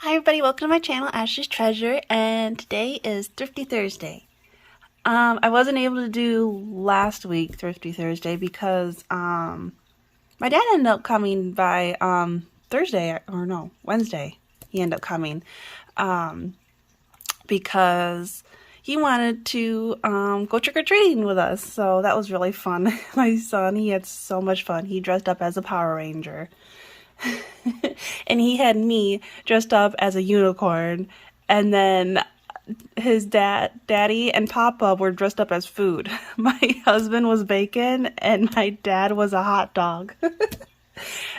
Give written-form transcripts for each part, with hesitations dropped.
Hi everybody, welcome to my channel, Ashley's Treasure, and today is Thrifty Thursday. I wasn't able to do last week Thrifty Thursday because my dad ended up coming by Wednesday. He ended up coming because he wanted to go trick-or-treating with us, so that was really fun. My son, he had so much fun. He dressed up as a Power Ranger. And he had me dressed up as a unicorn, and then his daddy and papa were dressed up as food. My husband was bacon and my dad was a hot dog.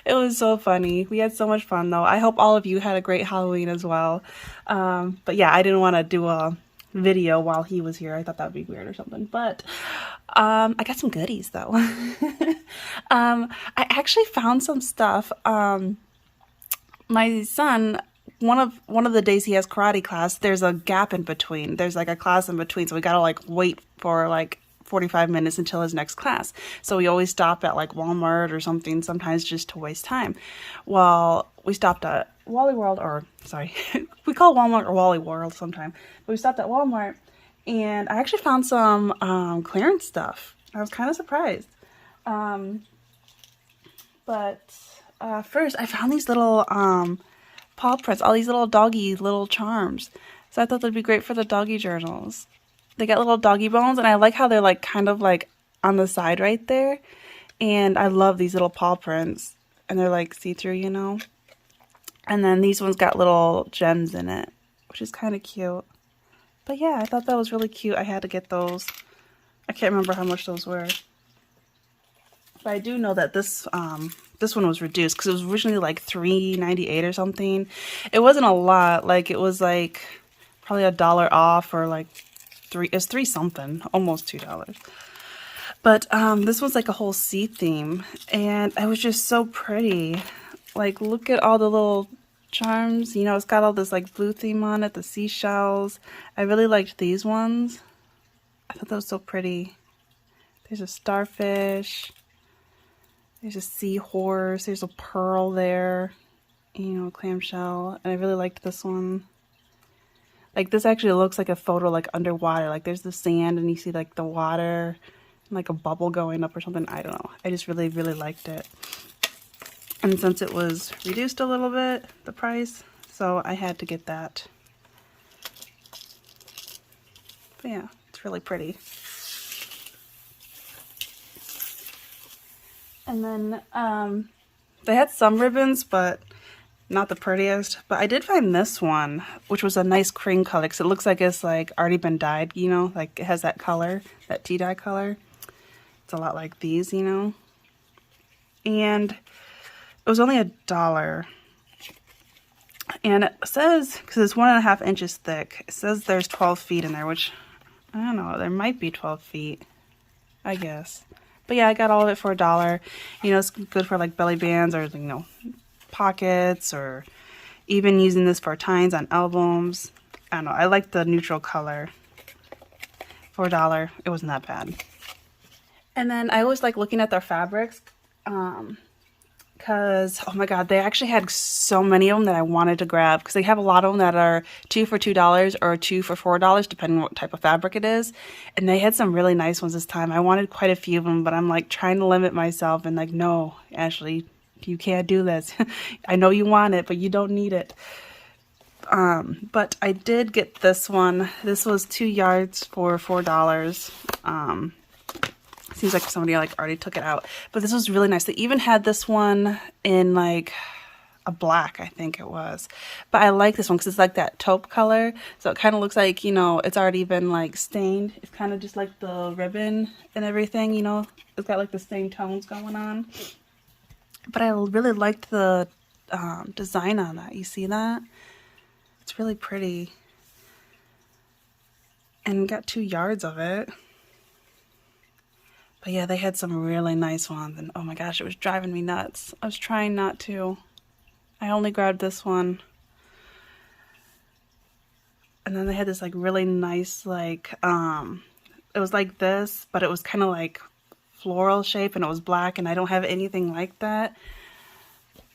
It was so funny. We had so much fun though. I hope all of you had a great Halloween as well. But yeah, I didn't want to do a video while he was here. I thought that would be weird or something, but I got some goodies though. I actually found some stuff. My son, one of the days he has karate class, there's a gap in between. There's like a class in between, so we gotta like wait for like 45 minutes until his next class. So we always stop at like Walmart or something, sometimes just to waste time. Well, we stopped at Wally World, or sorry, we call Walmart or Wally World sometime. But we stopped at Walmart, and I actually found some clearance stuff. I was kind of surprised. First, I found these little paw prints, all these little doggy little charms. So I thought they'd be great for the doggy journals. They got little doggy bones, and I like how they're like kind of like on the side right there. And I love these little paw prints, and they're like see-through, you know. And then these ones got little gems in it, which is kind of cute. But yeah, I thought that was really cute. I had to get those. I can't remember how much those were. But I do know that this one was reduced because it was originally like $3.98 or something. It wasn't a lot. Like it was like probably $1 off, or like $3 something, almost $2. But this was like a whole sea theme, and it was just so pretty. Like look at all the little charms. You know, it's got all this like blue theme on it, the seashells. I really liked these ones. I thought that was so pretty. There's a starfish. There's a seahorse, there's a pearl there, you know, clamshell, and I really liked this one. Like this actually looks like a photo like underwater, like there's the sand and you see like the water and like a bubble going up or something. I don't know. I just really, really liked it. And since it was reduced a little bit, the price, so I had to get that. But yeah, it's really pretty. And then they had some ribbons, but not the prettiest. But I did find this one, which was a nice cream color, because it looks like it's like already been dyed, you know, like it has that color, that tea dye color. It's a lot like these, you know. And it was only $1. And it says, because it's 1.5 inches thick, it says there's 12 feet in there, which I don't know, there might be 12 feet, I guess. But yeah, I got all of it for $1. You know, it's good for like belly bands or, you know, pockets, or even using this for tines on albums. I don't know. I like the neutral color. For $1, it wasn't that bad. And then I always like looking at their fabrics. Because, oh my god, they actually had so many of them that I wanted to grab. Because they have a lot of them that are 2 for $2 or 2 for $4, depending on what type of fabric it is. And they had some really nice ones this time. I wanted quite a few of them, but I'm like trying to limit myself and like, no, Ashley, you can't do this. I know you want it, but you don't need it. But I did get this one. This was 2 yards for $4. Seems like somebody like already took it out, but this was really nice. They even had this one in like a black, I think it was. But I like this one because it's like that taupe color, so it kind of looks like, you know, it's already been like stained. It's kind of just like the ribbon and everything, you know. It's got like the same tones going on. But I really liked the design on that. You see that? It's really pretty. And got 2 yards of it. But yeah, they had some really nice ones, and oh my gosh, it was driving me nuts. I was trying not to. I only grabbed this one. And then they had this like really nice, like, it was like this, but it was kind of like floral shape, and it was black, and I don't have anything like that.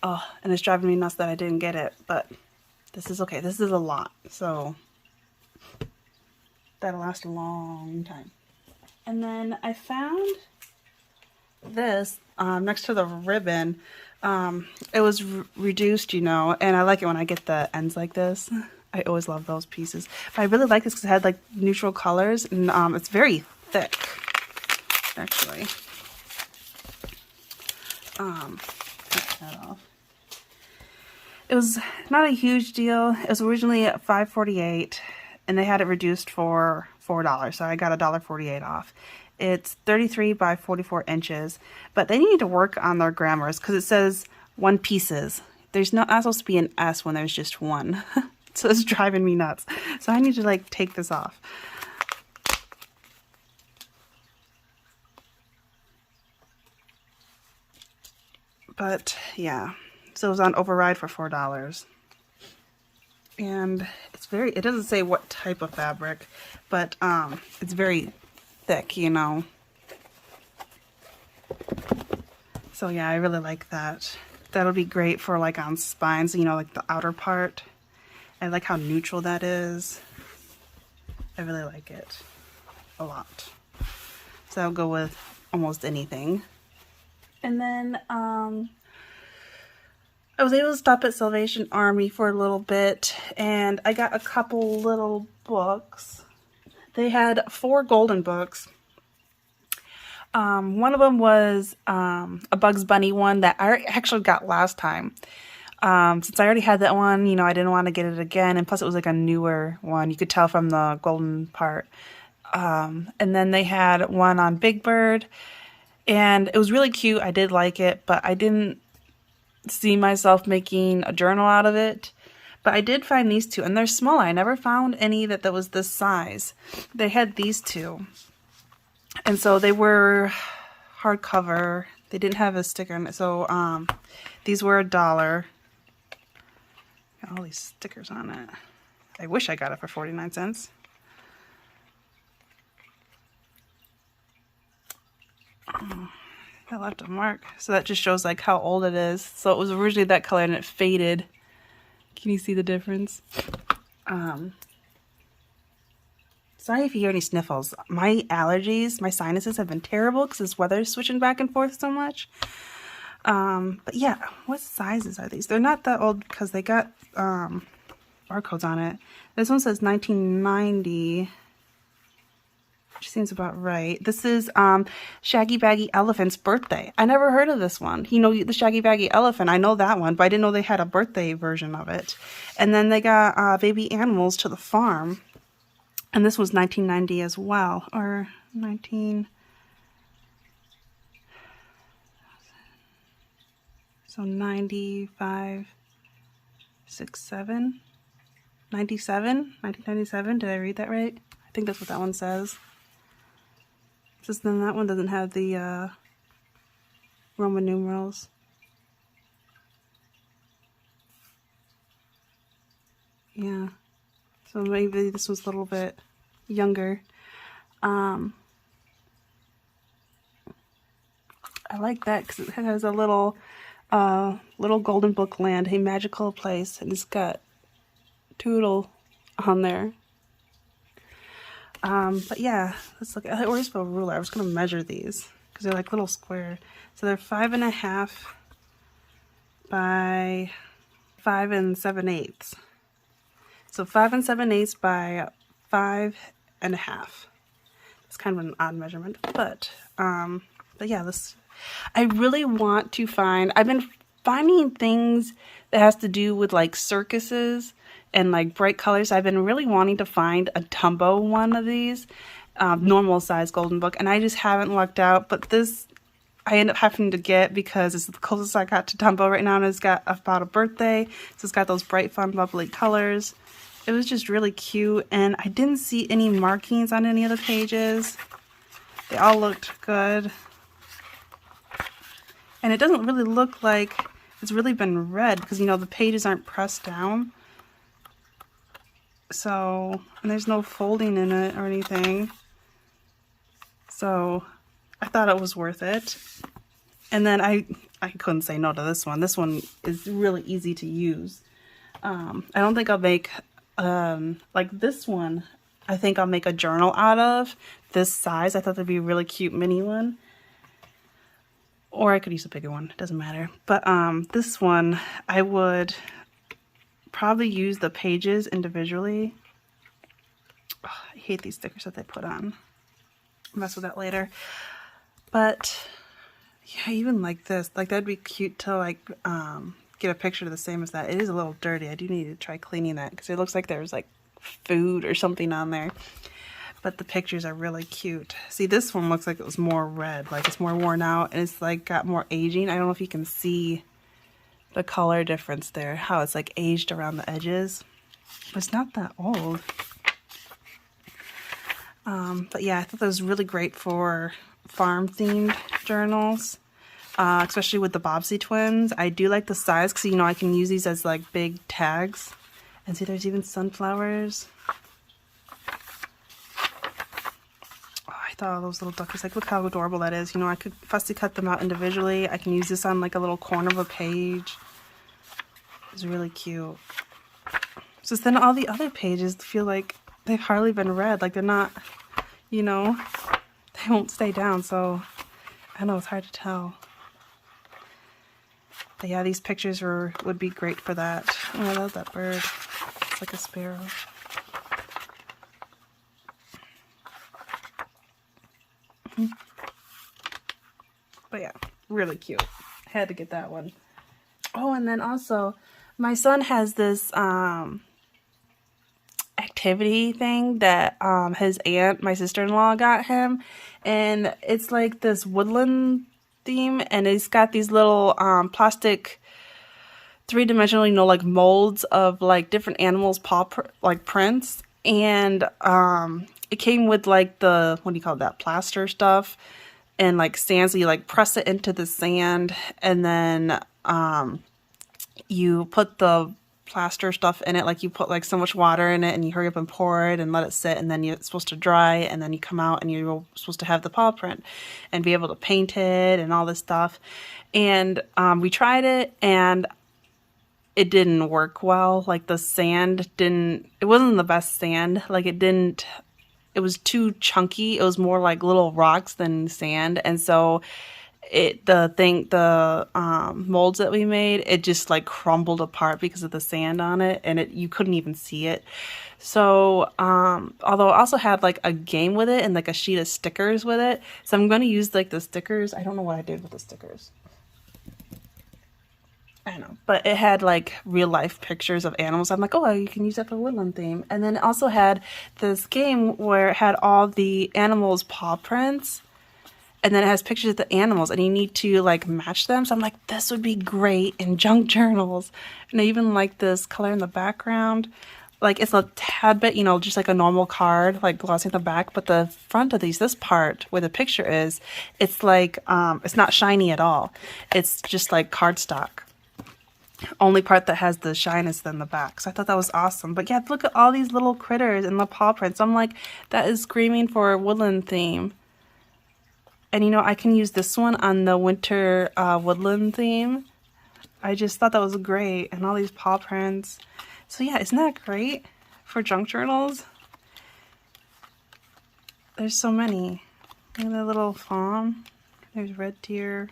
Oh, and it's driving me nuts that I didn't get it, but This is okay. This is a lot, so that'll last a long time. And then I found this next to the ribbon. It was reduced, you know, and I like it when I get the ends like this. I always love those pieces. But I really like this because it had like neutral colors, and it's very thick, actually. Take that off. It was not a huge deal. It was originally at $5.48, and they had it reduced for $4, so I got $1.48 off. It's 33 by 44 inches, but they need to work on their grammars because it says 1 pieces. There's not supposed to be an S when there's just one. So it's driving me nuts. So I need to like take this off. But yeah, so it was on override for $4. And it's it doesn't say what type of fabric, but it's very thick, you know. So yeah, I really like that. That'll be great for like on spines, you know, like the outer part. I like how neutral that is. I really like it a lot. So I'll go with almost anything. And then I was able to stop at Salvation Army for a little bit, and I got a couple little books. They had 4 golden books. One of them was a Bugs Bunny one that I actually got last time. Since I already had that one, you know, I didn't want to get it again, and plus it was like a newer one. You could tell from the golden part. And then they had one on Big Bird, and it was really cute. I did like it, but I didn't see myself making a journal out of it. But I did find these 2, and they're small. I never found any that was this size. They had these 2. And so they were hardcover. They didn't have a sticker on it. So these were $1. Got all these stickers on it. I wish I got it for 49 cents. I left a mark. So that just shows like how old it is. So it was originally that color and it faded. Can you see the difference? Sorry if you hear any sniffles. My allergies, my sinuses have been terrible because this weather is switching back and forth so much. But yeah, what sizes are these? They're not that old because they got barcodes on it. This one says 1990. Which seems about right. This is Shaggy Baggy Elephant's birthday. I never heard of this one. You know, the Shaggy Baggy Elephant, I know that one, but I didn't know they had a birthday version of it. And then they got Baby Animals to the Farm. And this was 1990 as well, or 19... So 95, 6, 7, 97, 1997. Did I read that right? I think that's what that one says. Just then that one doesn't have the Roman numerals. Yeah. So maybe this was a little bit younger. I like that because it has a little golden book land, a magical place, and it's got Toodle on there. But yeah, let's look at, where's the ruler? I was going to measure these because they're like little square. So they're 5.5 by 5 7/8. So 5 7/8 by 5.5. It's kind of an odd measurement, but yeah, I really want to find, I've been finding things that has to do with like circuses and like bright colors. I've been really wanting to find a Dumbo one of these, normal size golden book, and I just haven't lucked out. But this I end up having to get because it's the closest I got to Dumbo right now, and it's got about a birthday, so it's got those bright, fun, bubbly colors. It was just really cute, and I didn't see any markings on any of the pages. They all looked good. And it doesn't really look like it's really been read because, you know, the pages aren't pressed down. So, and there's no folding in it or anything. So, I thought it was worth it. And then I couldn't say no to this one. This one is really easy to use. I don't think I'll make, like this one, I think I'll make a journal out of this size. I thought that'd be a really cute mini one. Or I could use a bigger one, it doesn't matter. But this one, I would probably use the pages individually. Oh, I hate these stickers that they put on. I'll mess with that later. But yeah, even like this, like that'd be cute to like get a picture the same as that. It is a little dirty. I do need to try cleaning that because it looks like there's like food or something on there. But the pictures are really cute. See, this one looks like it was more red, like it's more worn out and it's like got more aging. I don't know if you can see the color difference there, how it's like aged around the edges. But it's not that old. But yeah, I thought that was really great for farm themed journals, especially with the Bobbsey twins. I do like the size because, you know, I can use these as like big tags. And see, there's even sunflowers. I thought all those little duckies, like look how adorable that is. You know, I could fussy cut them out individually. I can use this on like a little corner of a page. It's really cute. So then all the other pages feel like they've hardly been read. Like they're not, you know, they won't stay down. So I know it's hard to tell. But yeah, these pictures would be great for that. Oh, I love that bird. It's like a sparrow. But yeah, really cute. Had to get that one. Oh, and then also, my son has this activity thing that his aunt, my sister-in-law, got him. And it's like this woodland theme, and it's got these little plastic three-dimensional, you know, like molds of like different animals' paw prints. And it came with like the, what do you call that, plaster stuff. And like sand, so you like press it into the sand, and then you put the plaster stuff in it, like you put like so much water in it and you hurry up and pour it and let it sit, and then it's supposed to dry, and then you come out and you're supposed to have the paw print and be able to paint it and all this stuff. And we tried it and it didn't work well. Like the sand it wasn't the best sand. Like it was too chunky. It was more like little rocks than sand. And so the molds that we made, it just like crumbled apart because of the sand on it, and you couldn't even see it. So although I also had like a game with it and like a sheet of stickers with it, so I'm going to use like the stickers. I don't know what I did with the stickers. I don't know, but it had like real life pictures of animals. I'm like, oh, you can use that for woodland theme. And then it also had this game where it had all the animals' paw prints, and then it has pictures of the animals, and you need to like match them. So I'm like, this would be great in junk journals. And I even like this color in the background. Like it's a tad bit, you know, just like a normal card, like glossy in the back, but the front of this part where the picture is, it's like, it's not shiny at all. It's just like cardstock. Only part that has the shine is in the back. So I thought that was awesome. But yeah, look at all these little critters and the paw prints. I'm like, that is screaming for a woodland theme. And you know, I can use this one on the winter woodland theme. I just thought that was great. And all these paw prints. So yeah, isn't that great for junk journals? There's so many. Look at that little fawn. There's red deer.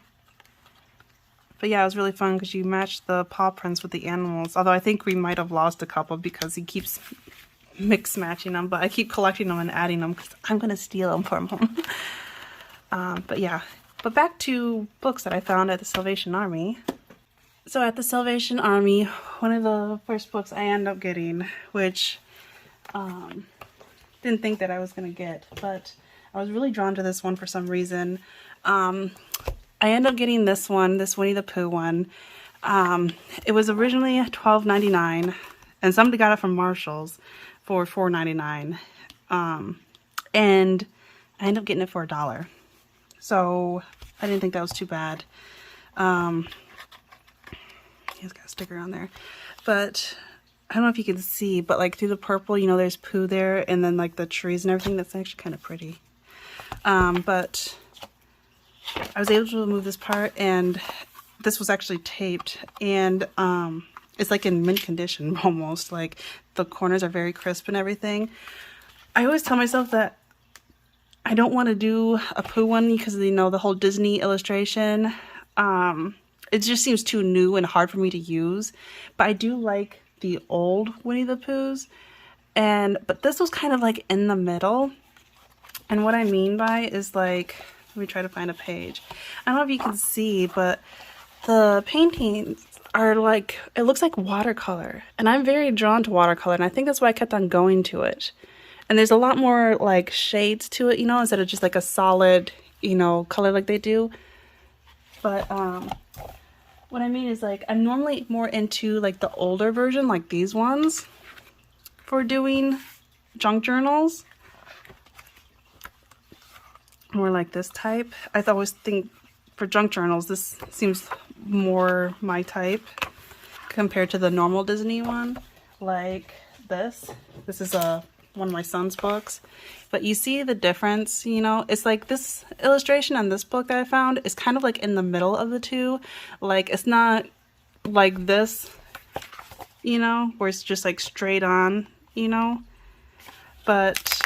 But yeah, it was really fun because you matched the paw prints with the animals. Although I think we might have lost a couple because he keeps mix matching them. But I keep collecting them and adding them because I'm going to steal them from him. But yeah. But back to books that I found at the Salvation Army. So at the Salvation Army, one of the first books I ended up getting, which didn't think that I was going to get. But I was really drawn to this one for some reason. I ended up getting this one, this Winnie the Pooh one. It was originally $12.99, and somebody got it from Marshall's for $4.99. And I ended up getting it for $1. So I didn't think that was too bad. He's got a sticker on there. But I don't know if you can see, but like through the purple, you know, there's Pooh there, and then like the trees and everything. That's actually kind of pretty. But I was able to remove this part, and this was actually taped, and It's like in mint condition almost. Like the corners are very crisp and everything. I always tell myself that I don't want to do a Pooh one because, you know, the whole Disney illustration. It just seems too new and hard for me to use. But I do like the old Winnie the Poohs. But this was kind of like in the middle. And what I mean by is like, let me try to find a page. I don't know if you can see, but the paintings are like, it looks like watercolor. And I'm very drawn to watercolor, and I think that's why I kept on going to it. And there's a lot more like shades to it, you know, instead of just like a solid, you know, color like they do. But what I mean is like, I'm normally more into like the older version, like these ones, for doing junk journals. More like this type. I always think for junk journals, this seems more my type compared to the normal Disney one. Like this. This is one of my son's books. But you see the difference, you know? It's like this illustration and this book that I found is kind of like in the middle of the two. Like it's not like this, you know, where it's just like straight on, you know? But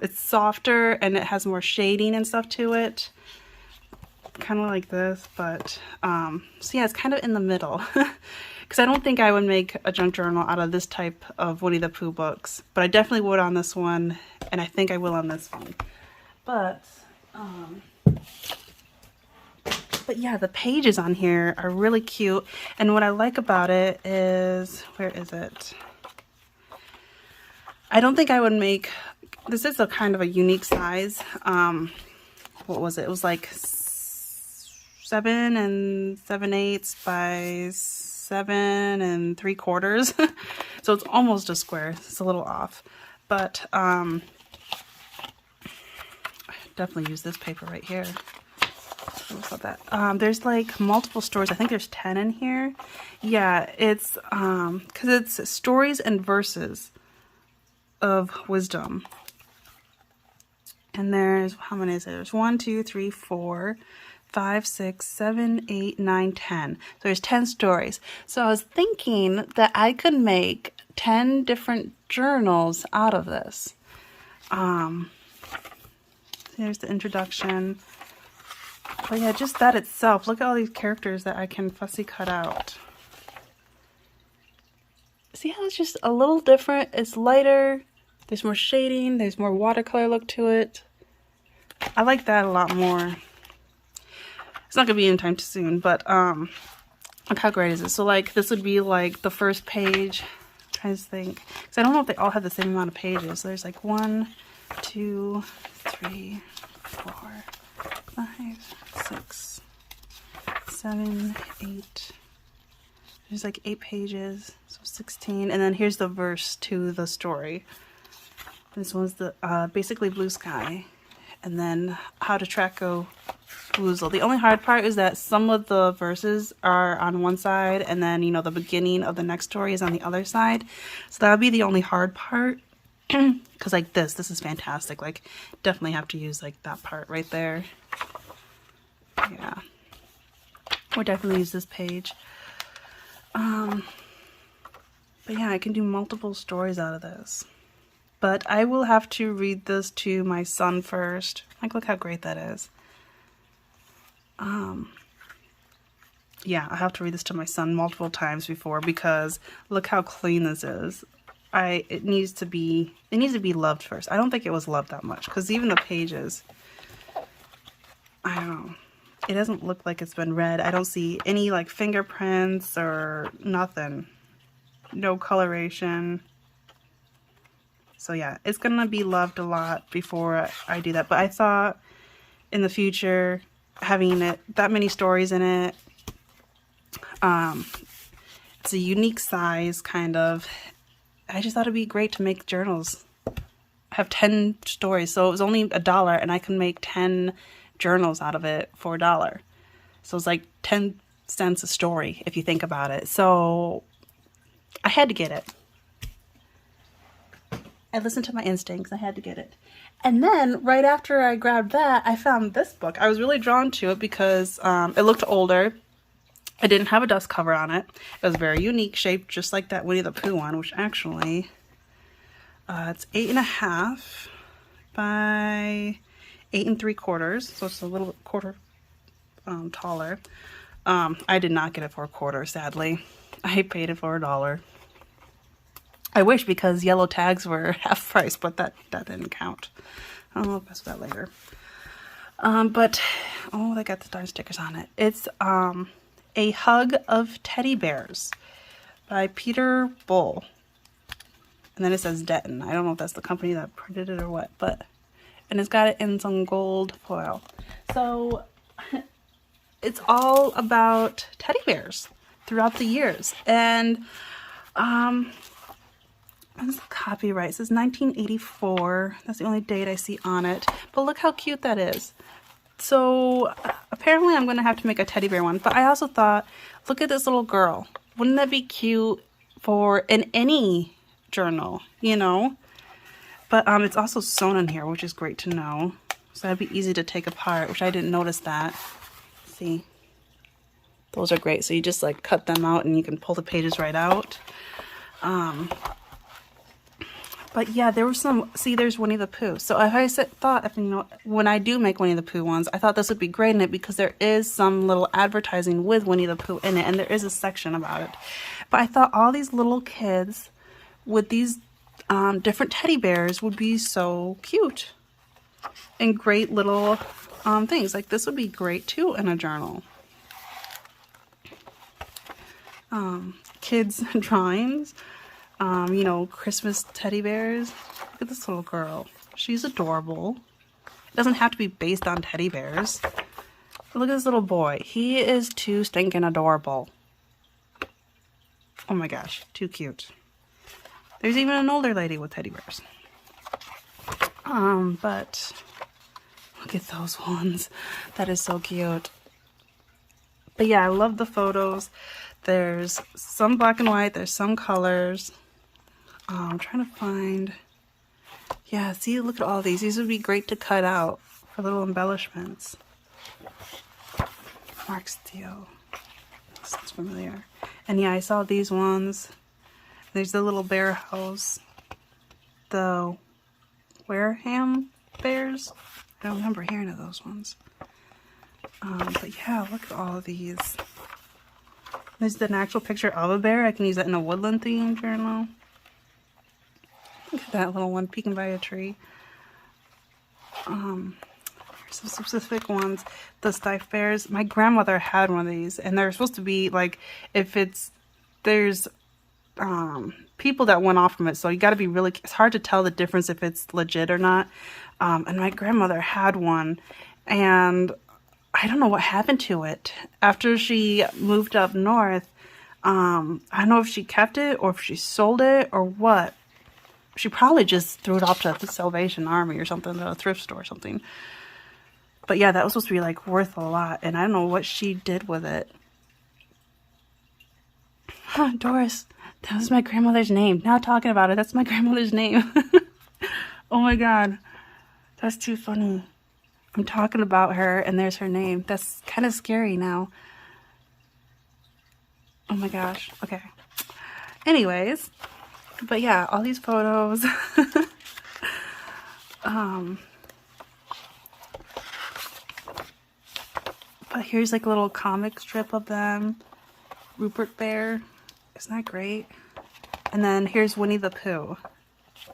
it's softer and it has more shading and stuff to it. Kind of like this, but so yeah, it's kind of in the middle. Because I don't think I would make a junk journal out of this type of Winnie the Pooh books, but I definitely would on this one, and I think I will on this one. But yeah, the pages on here are really cute, and what I like about it is, where is it? I don't think I would make, this is a kind of a unique size. What was it? It was like 7 7/8 by 7 3/4. So it's almost a square. It's a little off, but I definitely use this paper right here. What about that? There's like multiple stories. I think there's 10 in here. Yeah, it's because it's stories and verses of wisdom. And there's, how many is there? There's 1, 2, 3, 4, 5, 6, 7, 8, 9, 10. So there's 10 stories. So I was thinking that I could make 10 different journals out of this. Here's the introduction. But yeah, just that itself. Look at all these characters that I can fussy cut out. See how it's just a little different? It's lighter. There's more shading. There's more watercolor look to it. I like that a lot more. It's not gonna be anytime soon, but look how great is it. So like this would be like the first page. I'm trying to think, because I don't know if they all have the same amount of pages. So there's like 1, 2, 3, 4, 5, 6, 7, 8. There's like 8 pages, so 16. And then here's the verse to the story. This one's the basically blue sky, and then how to track go woozle. The only hard part is that some of the verses are on one side, and then, you know, the beginning of the next story is on the other side. So that would be the only hard part. Because like this is fantastic. Like definitely have to use like that part right there. Yeah, or definitely use this page. But yeah, I can do multiple stories out of this. But I will have to read this to my son first. Like, look how great that is. Yeah, I have to read this to my son multiple times before, because look how clean this is. It needs to be loved first. I don't think it was loved that much, because even the pages, I don't know. It doesn't look like it's been read. I don't see any like fingerprints or nothing. No coloration. So yeah, it's gonna be loved a lot before I do that. But I thought in the future, having it that many stories in it, it's a unique size kind of. I just thought it'd be great to make journals. I have 10 stories, so it was only $1, and I can make 10 journals out of it for $1. So it's like 10 cents a story if you think about it. So I had to get it. I listened to my instincts. I had to get it. And then right after I grabbed that, I found this book. I was really drawn to it because it looked older. It didn't have a dust cover on it. It was very unique shape, just like that Winnie the Pooh one, which actually, it's 8.5 by 8 3/4. So it's a little quarter taller. I did not get it for a quarter, sadly. I paid it for $1. I wish, because yellow tags were half price, but that didn't count. I'll mess with that later. But, oh, they got the darn stickers on it. It's A Hug of Teddy Bears by Peter Bull. And then it says Denton. I don't know if that's the company that printed it or what, but, and it's got it in some gold foil. So, it's all about teddy bears throughout the years. And, when's the copyright? It says 1984. That's the only date I see on it. But look how cute that is. So apparently I'm going to have to make a teddy bear one. But I also thought, look at this little girl. Wouldn't that be cute for in any journal, you know? But it's also sewn in here, which is great to know. So that'd be easy to take apart, which I didn't notice that. See? Those are great. So you just like cut them out and you can pull the pages right out. But yeah, there were some, see, there's Winnie the Pooh. So I thought, if, you know, when I do make Winnie the Pooh ones, I thought this would be great in it because there is some little advertising with Winnie the Pooh in it, and there is a section about it. But I thought all these little kids with these different teddy bears would be so cute. And great little things. Like this would be great too in a journal. Kids drawings. You know, Christmas teddy bears. Look at this little girl. She's adorable. It doesn't have to be based on teddy bears. But look at this little boy. He is too stinking adorable. Oh my gosh, too cute. There's even an older lady with teddy bears. But look at those ones. That is so cute. But yeah, I love the photos. There's some black and white. There's some colors. I'm trying to find, yeah, see, look at all these. These would be great to cut out for little embellishments. Mark Steele. Sounds familiar. And yeah, I saw these ones. There's the little bear house. The Wareham bears. I don't remember hearing of those ones. But yeah, look at all of these. There's an actual picture of a bear. I can use that in a woodland theme journal. Look at that little one peeking by a tree. Here's some specific ones. The Stiff Bears. My grandmother had one of these, and they're supposed to be like, if it's, there's people that went off from it, so you got to be really, it's hard to tell the difference if it's legit or not. And my grandmother had one, and I don't know what happened to it. After she moved up north, I don't know if she kept it or if she sold it or what. She probably just threw it off to the Salvation Army or something, to a thrift store or something. But yeah, that was supposed to be like worth a lot, and I don't know what she did with it. Huh, Doris, that was my grandmother's name. Now talking about it, that's my grandmother's name. Oh my god, that's too funny. I'm talking about her and there's her name. That's kind of scary now. Oh my gosh. Okay. Anyways, but yeah, all these photos. But here's like a little comic strip of them. Rupert Bear. Isn't that great? And then here's Winnie the Pooh.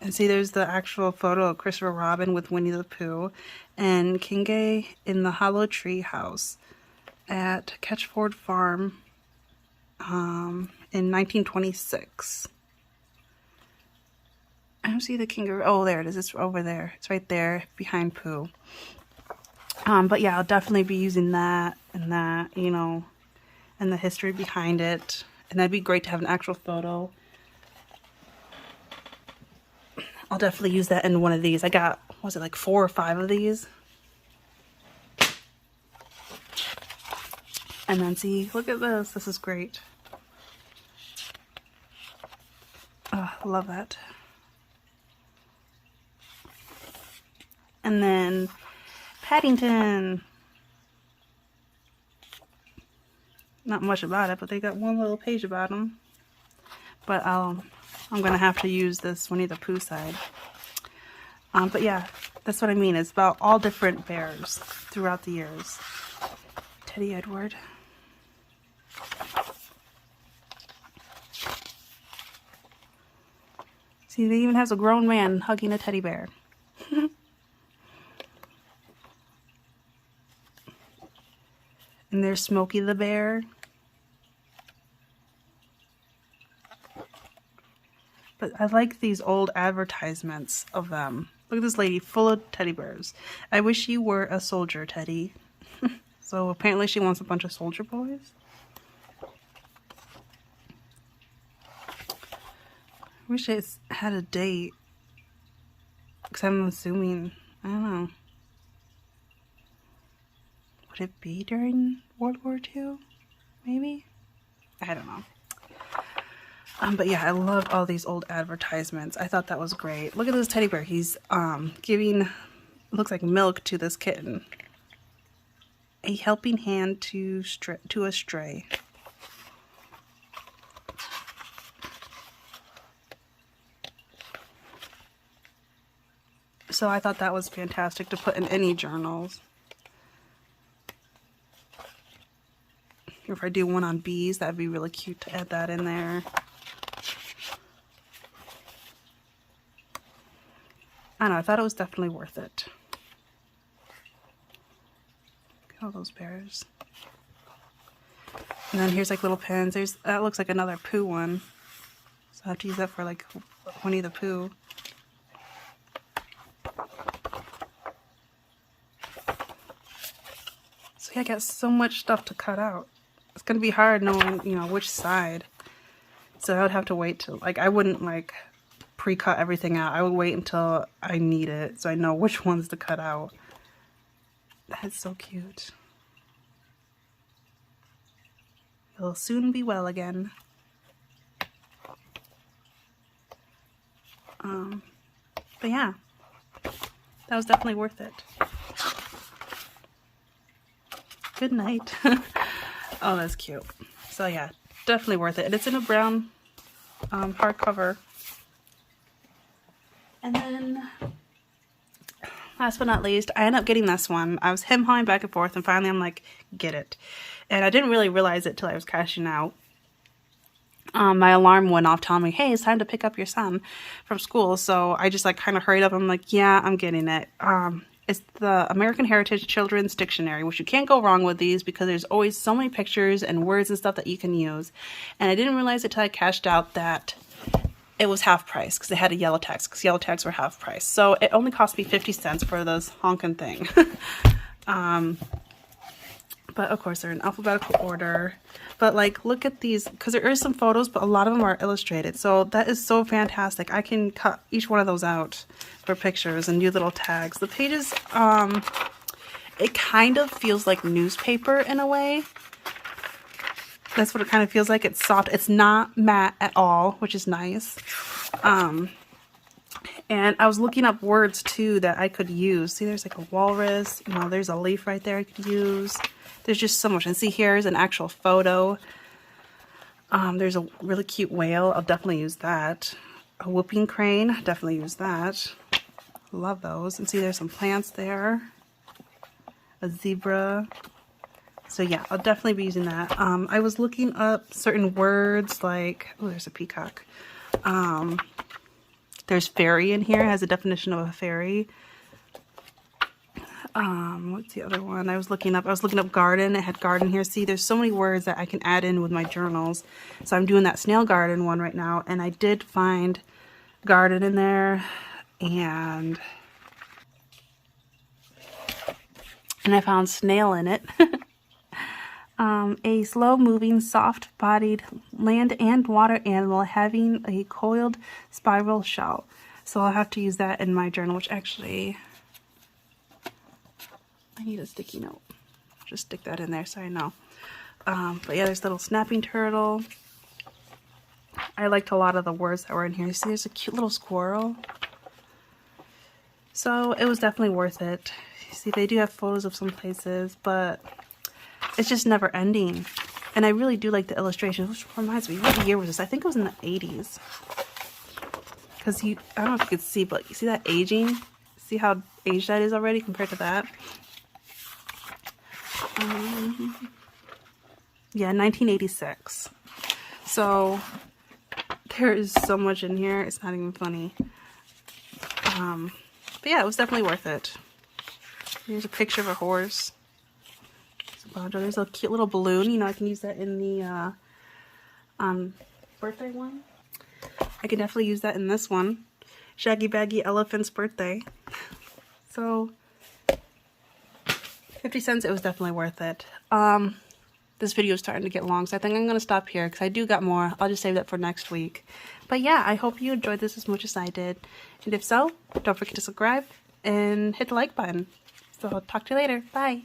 And see, there's the actual photo of Christopher Robin with Winnie the Pooh and Kinge in the Hollow Tree House at Catchford Farm in 1926. I don't see the kangaroo. Oh, there it is. It's over there. It's right there behind Pooh. But yeah, I'll definitely be using that, you know, and the history behind it. And that'd be great to have an actual photo. I'll definitely use that in one of these. I got, what was it, like 4 or 5 of these? And then see, look at this. This is great. Oh, I love that. And then Paddington. not much about it, but they got one little page about them. But I'm gonna have to use this Winnie the Pooh side. But yeah, that's what I mean. It's about all different bears throughout the years. Teddy Edward. See, they even has a grown man hugging a teddy bear. And there's Smokey the Bear. But I like these old advertisements of them. Look at this lady full of teddy bears. I wish you were a soldier, Teddy. So apparently she wants a bunch of soldier boys. I wish it had a date. Because I'm assuming, I don't know. Would it be during World War II? Maybe? I don't know. But yeah, I loved all these old advertisements. I thought that was great. Look at this teddy bear. He's giving, looks like milk to this kitten. A helping hand to a stray. So I thought that was fantastic to put in any journals. Or if I do one on bees, that'd be really cute to add that in there. I don't know, I thought it was definitely worth it. Look at all those bears. And then here's like little pins. That looks like another Pooh one. So I have to use that for like Winnie the Pooh. So yeah, I got so much stuff to cut out. It's gonna be hard knowing, you know, which side. So I would have to wait till, like, I wouldn't like pre-cut everything out. I would wait until I need it so I know which ones to cut out. That's so cute. You'll soon be well again. But yeah, that was definitely worth it. Good night. Oh, that's cute. So yeah, definitely worth it. And it's in a brown hardcover. And then, last but not least, I ended up getting this one. I was hem-hawing back and forth, and finally I'm like, get it. And I didn't really realize it till I was cashing out. My alarm went off telling me, hey, it's time to pick up your son from school. So I just like kind of hurried up. I'm like, yeah, I'm getting it. It's the American Heritage Children's Dictionary, which you can't go wrong with these because there's always so many pictures and words and stuff that you can use. And I didn't realize it till I cashed out that it was half price because they had a yellow tags, because yellow tags were half price. So it only cost me 50 cents for this honkin' thing. But of course they're in alphabetical order. But like, look at these, because there is some photos, but a lot of them are illustrated. So that is so fantastic. I can cut each one of those out for pictures and do little tags. The pages, it kind of feels like newspaper in a way. That's what it kind of feels like. It's soft. It's not matte at all, which is nice. And I was looking up words too that I could use. See, there's like a walrus. You know, there's a leaf right there I could use. There's just so much. And see, here's an actual photo. There's a really cute whale. I'll definitely use that. A whooping crane. Definitely use that. Love those. And see, there's some plants there. A zebra. So yeah, I'll definitely be using that. I was looking up certain words like, oh, there's a peacock. There's fairy in here. It has a definition of a fairy. What's the other one? I was looking up garden. It had garden here. See, there's so many words that I can add in with my journals. So I'm doing that snail garden one right now. And I did find garden in there. And I found snail in it. A slow-moving, soft-bodied land and water animal having a coiled spiral shell. So I'll have to use that in my journal, which actually, I need a sticky note. Just stick that in there so I know. But yeah, there's a little snapping turtle. I liked a lot of the words that were in here. See, there's a cute little squirrel. So it was definitely worth it. See, they do have photos of some places, but it's just never ending. And I really do like the illustration, which reminds me, what year was this? I think it was in the 80s. Because I don't know if you could see, but you see that aging? See how aged that is already compared to that? Yeah, 1986. So there is so much in here, it's not even funny. But yeah, it was definitely worth it. Here's a picture of a horse. There's a cute little balloon. You know, I can use that in the birthday one. I can definitely use that in this one. Shaggy Baggy Elephant's birthday. So 50 cents, it was definitely worth it. This video is starting to get long, so I think I'm going to stop here because I do got more. I'll just save that for next week. But yeah, I hope you enjoyed this as much as I did. And if so, don't forget to subscribe and hit the like button. So I'll talk to you later. Bye.